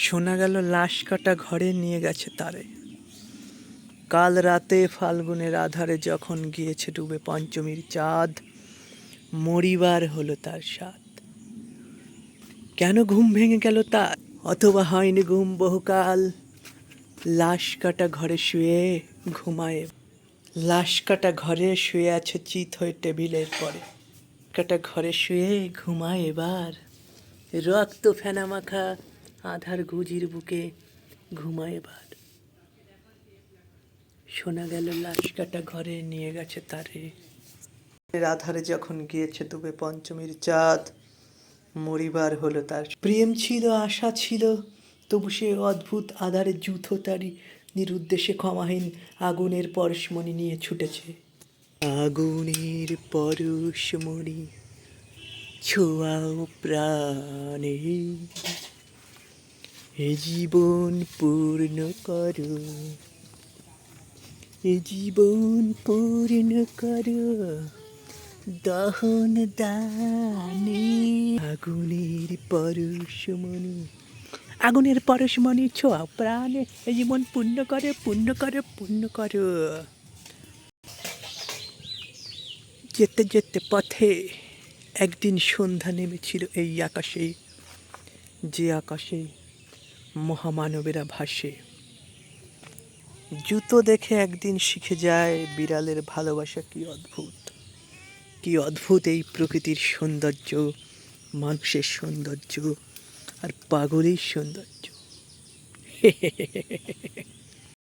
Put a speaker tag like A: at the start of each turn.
A: শোনা গেল লাশ কাটা ঘরে নিয়ে গেছে তারে। কাল রাতে ফাল্গুনের আধারে যখন গিয়েছে ডুবে পঞ্চমীর চাঁদ, মরিবার হলো তার স্বাদ। কেন ঘুম ভেঙে গেল তার? অথবা হয়নি ঘুম বহুকাল, লাশ কাটা ঘরে শুয়ে ঘুমায়। লাশ কাটা ঘরে শুয়ে আছে চিত হয়ে টেবিলের পরে। কাটা ঘরে শুয়ে ঘুমায় এবার, রক্ত ফেনা মাখা আধার গুজির বুকে ঘুমায় এবার। শোনা গেল লাশ কাটা ঘরে নিয়ে গেছে তারে। আধারে যখন গিয়েছে ডুবে পঞ্চমীর চাঁদ, মরিবার হলো তার। প্রেম ছিল, আশা ছিল, তবু সে অদ্ভুত আধারে যুথ তারি নিরুদ্দেশে ক্ষমাহীন আগুনের পরশমণি নিয়ে ছুটেছে। আগুনের পরশমণি ছোঁয়াও প্রাণে, এ জীবন পূর্ণ করো, এ জীবন পূর্ণ করো দহন দানে। আগুনের পরশমণি, আগুনের পরশমণি ছোঁয়াও প্রাণে, এ জীবন পূর্ণ করো, পূর্ণ করো, পূর্ণ করো। যেতে যেতে পথে একদিন সন্ধ্যা নেমেছিল এই আকাশে, যে আকাশে মহামানবেরা ভাসে। জুতো দেখে একদিন শিখে যায় বিড়ালের ভালোবাসা কি অদ্ভুত, কি অদ্ভুত এই প্রকৃতির সৌন্দর্য, মানুষের সৌন্দর্য আর পাগলের সৌন্দর্য।